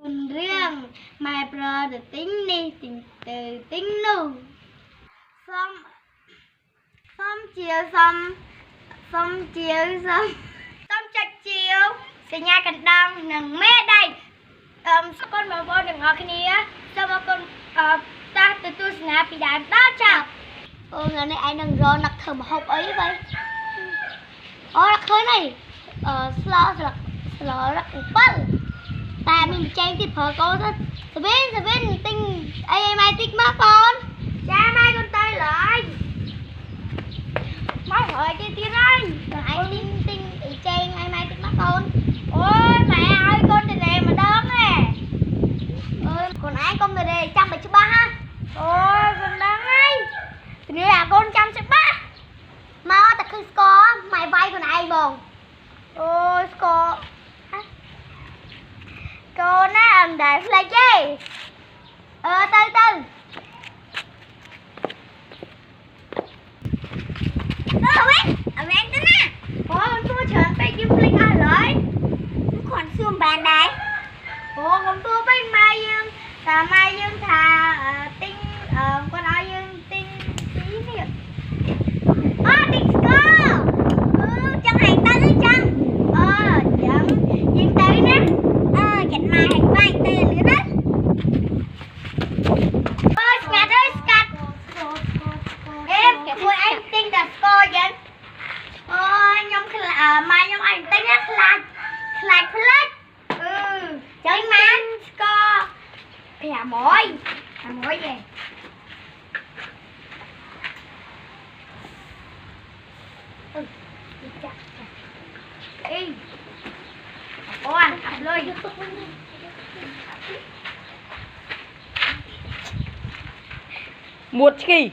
riêng mai pro được tính đi từ tính luôn xong xong chiều xong chặt chiều sẽ nhà cần đang nâng mẹ đây sao con bảo con đừng ngồi cái này sao mà con ta từ tôi sẽ bị đàn đó chào ngày nay anh đừng rồi nặc thầm học ấy vậy nặc hơi này lo rất bận ta mình chơi thì phở cô thôi sẽ biết tinh ai mai tích má con cha mai con tay lại má hỏi cái tiếng anh rồi anh tinh chơi ai mai tích má con ôi mẹ ơi con từ đây mà đớn nè còn ai con từ đây chăm 73 ha ôi con đáng ấy thì nữa là con 173 mà ta cứ score mày vay con ai bồng ôi score cô nó ăn đại là gì từ bạn tính á con tua chọn bay kim linh à rồi còn xương bàn đây con tua bay mai dương thà tinh con nói dương tinh tí nè tinh score chân hàng tới chân chân dương tới nè chặt mai hàng vai tê nữa đó scat ơi scat em cái môi anh tinh đặt score vậy nhóm mai nhóm anh tinh á khlag chơi man score hà mối về đi con lơi một kỳ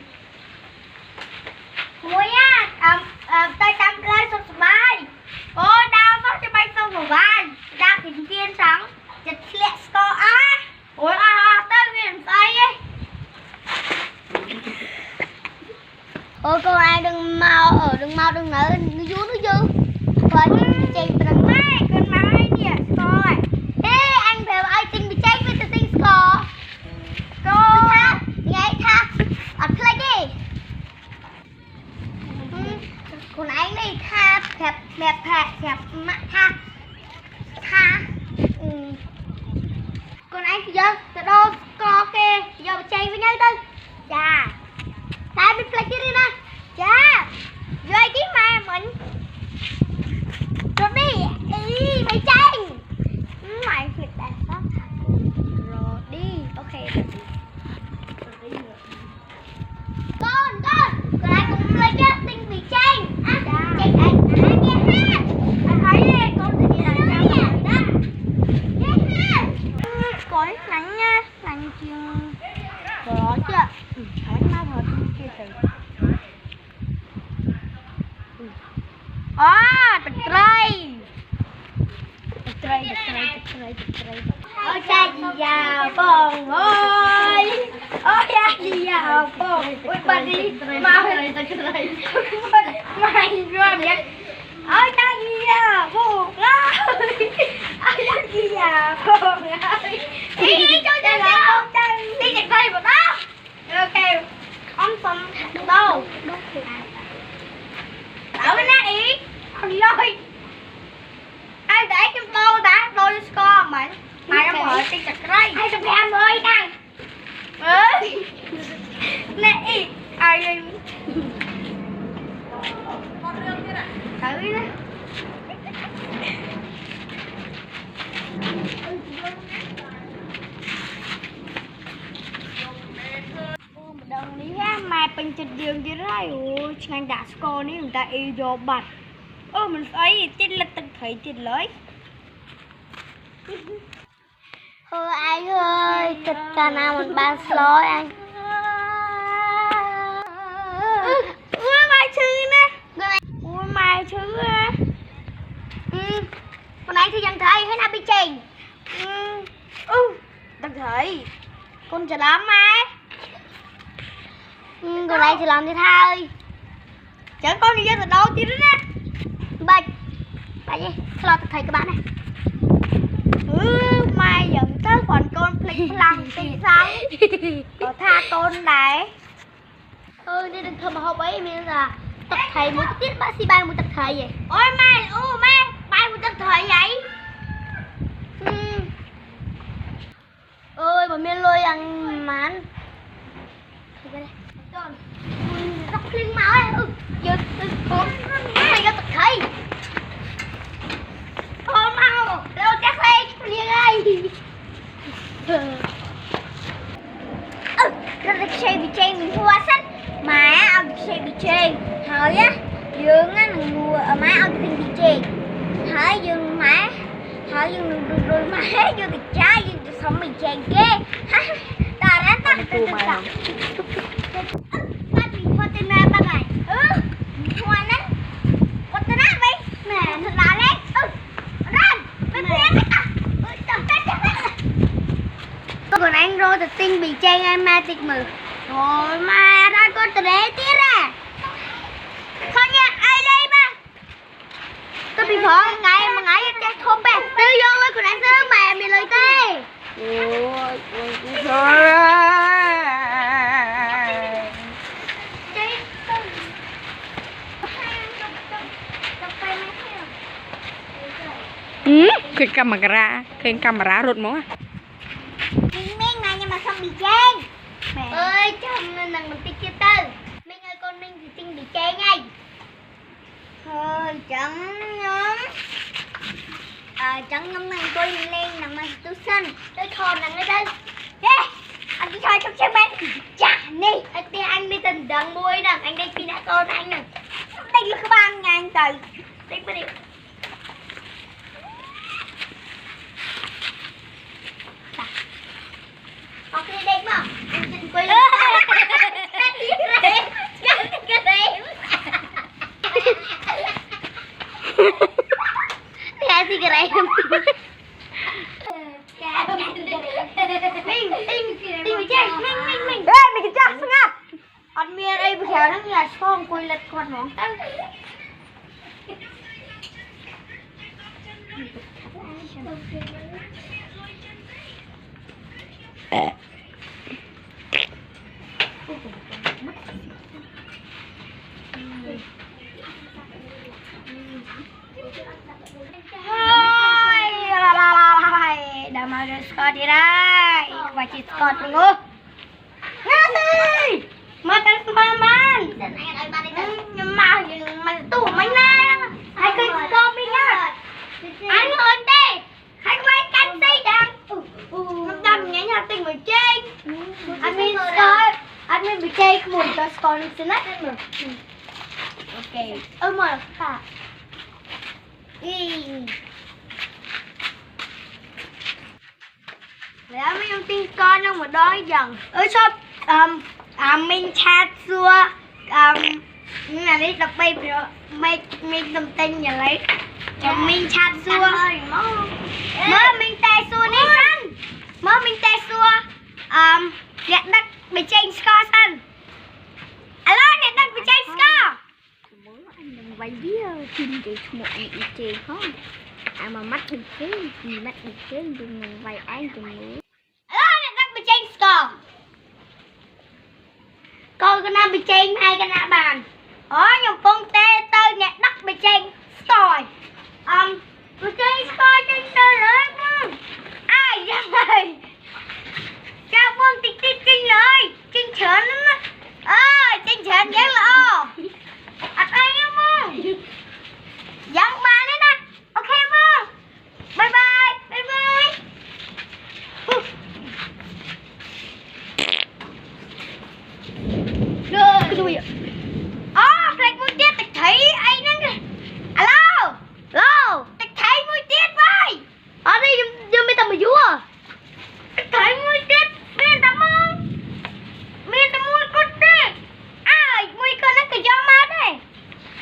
muối á tay tắm lên sụp vai cô đau phát cho bay sông vào vai đau kính kiên sáng chật lẹ score á ôi tới quyền tay ấy cô ai đừng mau đừng nở nó dú và chị đừng mai con mai nè score ê anh phải ai tinh bị cháy với tinh score cô tha play đi con anh này tha đẹp tha con anh giờ từ đâu có kê giờ chạy với nhau thôi chà tại biết play đi nè chà rồi tí mà mình rồi đi mày chạy mày thiệt đẹp lắm rồi đi ok con lại cùng lấy cái tinh bị tranh chạy anh nghe ha anh thấy đi con thì đi làm sao đó cối lạnh nha lạnh chiều rõ chưa hỏi má thôi kia từ bịch tray ôi cha gì già bông ơi ôi cha gì già bông ôi bà đi mau mày rồi vậy ôi cha gì già bông ơi ôi cha gì già bông ơi đi cho con đi chạy tay vào đó ok ông xong đâu đảo cái nát ý đi rồi ai để trong tô đã đôi score mày em hỏi đi chặt đây 250 đăng nè ai thử đó đồng lý ha mai bên trên đường chứ đấy ôi ngang đã score nếu người ta y vô bạch mình ấy trên là từng thấy trên lưới anh ơi thật cả nào mình ba sloi anh mai chứ nè mai chứ con anh thì chẳng thấy hay là bị chỉnh chẳng thấy con chả lắm mai con anh thì làm thì thôi chẳng con đi ra từ đâu chứ đó bạch gì lo thầy các bạn này mai dẫn tới Lòng tình xong. Có tha con đấy. Thôi đi đừng thơm mà học ấy mình là tập thầy một tiết bác sĩ bài một tập thầy vậy. Ôi mẹ, bài một tập thầy vậy. Ơi mà mình lôi ăn mán. Tóc liên máu ấy. Giờ con mày ra tập thầy. Thôi mau, đâu chắc lên liền ơi. Nó được chơi bị chơi mình hoa sách mà ông chơi bị chơi hỏi á dương á mua ở má ông tin bị chơi hỏi dương má hỏi dương đôi má dương được trái dương được sống bị chơi ghê ha ta đã tắt từ từ ta bị hoa tên na ba ngày hoa nắng hoa tên na vậy nè thật là đấy ran bên phía ta còn anh rồi thì tinh bị chen em ma tịch mừ rồi mà ra con từ đấy tiết à thôi nha ai đây ba tôi bị phở ngày mà ngày chắc không bè tư vô với còn anh sớm mà mình lời tê Khuyên camera rụt máu à. Mình này nhưng mà không bị chen ơi chồng nên mình tích kia tư mình ơi con mình thì tinh bị chen ngay thôi chẳng nhóm chẳng nhóm mình tôi lên nằm mà tôi xanh tôi thòn nằm ở đây anh cứ thôi trong xe bên chả đi anh đi tình đằng môi nè anh đây pina con anh nè đây là các bạn ngàn từ đây mới đi ok đây mà anh xin quay lên cái gì cái này mình chơi mình ê mình chắc sao ngà anh miên đây bây giờ nó nhà xong quay lật con món tới dah mau skot đi đây và chỉ skot ngô nè makan semaman nhưng mà tủ mấy nay hai cây skot đi nhá anh hơn đây hai mấy cánh xây đang nó đâm nhảy nhà tình mới chơi anh mình skot anh mình bị chơi một cái skot xin nát rồi ok mà cảแล้วไม่ต้องติ้งก้อนต้องมาด้อยอย่างชอบมินชาซัวนี่นะนี่ต่อไปไม่ต้องติ้งอย่างไรจะมินชาซัวเมื่อมินแต่ซัวนี่สั้นเมื่อมินแต่ซัวอยากดักไปเจนสกอร์สั้นอะไรเนี่ยดักไปเจนสกอร์anh đừng quay video phim để một anh đi chơi không mà mắt hình thế gì mắt hình thế đừng vay anh đừng muốn này đang bị chen score con cái nào bị chen hai cái nào bàn nhung con tê tơ nhẹ đắc bị chen score bị chen score chen tơ nữa ai vậy sao con tích tích chen lời chen chớn nó chen chớn dễ là anh em không dẫn bà đấy nè ok không bye bye cái gì vậy flag mũi tiết tạch thấy anh nó alo tạch thấy mũi tiết vậy ở đây giờ mới tầm mà vua tạch thấy mũi tiết miền tầm mũi cốt đi mũi con nó cứ gió mát đây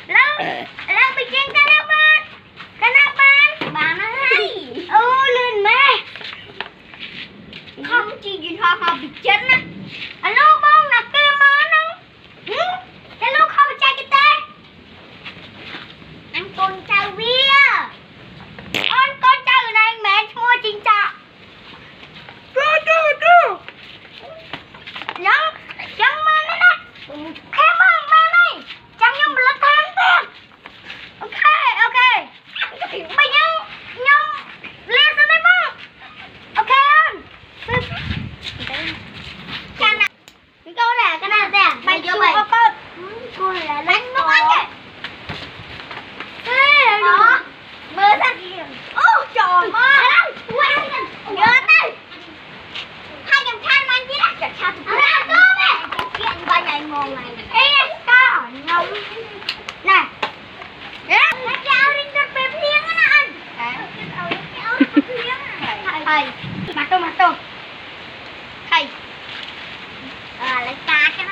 lâu bị chen cái nào bán bà nó hay lên mẹ không chỉ gì hoa bị chết á alo bông là cái món không cái lúc không chạy cái tên anh con chào bia con chào này mẹ mua chính trọng tôm thầy lấy cá cái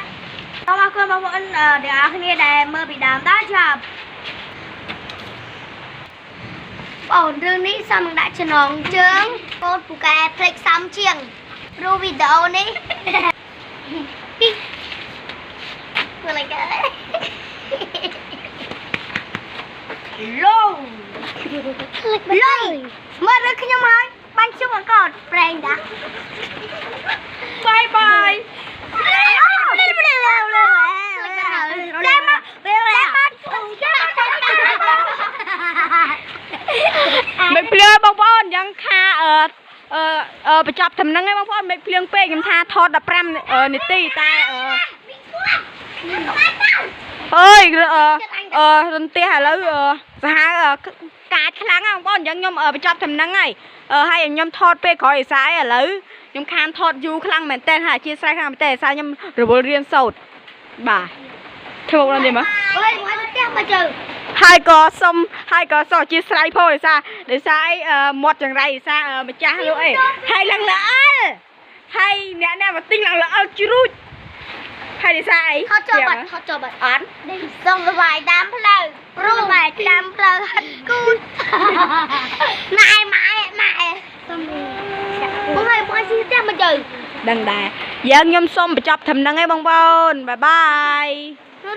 đó không mà con vẫn để ăn cái này mơ bị đám đá chập ổn rương ní sao mình đã chân hồng trướng con phụ kè plek xăm chiêng ru video ní vừa lại cái lô lôi mơ được khi nhau mai bánh chúc còn còn brand đã bye bye mấy phơi bông bôngยังค่าไปจับทำนั่งไงบางคนไม่เพลียงเป้ยังท่าทอดดับแรมนิตี้แต่เฮ้ยดนตรีหาแล้วสหกาดครั้งบางคนยังยมไปจับทำนั่งไงให้ยังยมทอดเป้ขอไอ้สายแล้วยมคานทอดยูครั้งเหมือนเต้นหาชีสายครั้งแต่สายยมระบบเรียนสดบ่าเธอบอกอะไรมั้ยเฮ้ยวันนี้มาเจอhai có sò chia slice thôi sao để sai một chẳngไรsao mà cha luôn ấy hai lần lỡ hai nè nè mà tinh lần lỡ chú rút hai để sai เขาเจอบัตรอ่านส่งไปตามเพลงรู้ไปตามเพลงฮัดกูนายไม้มึงให้ชี้แจงมาเจอ đằng đà giờ nhom xôm bị chọc thầm đằng ấy bông bông bye bye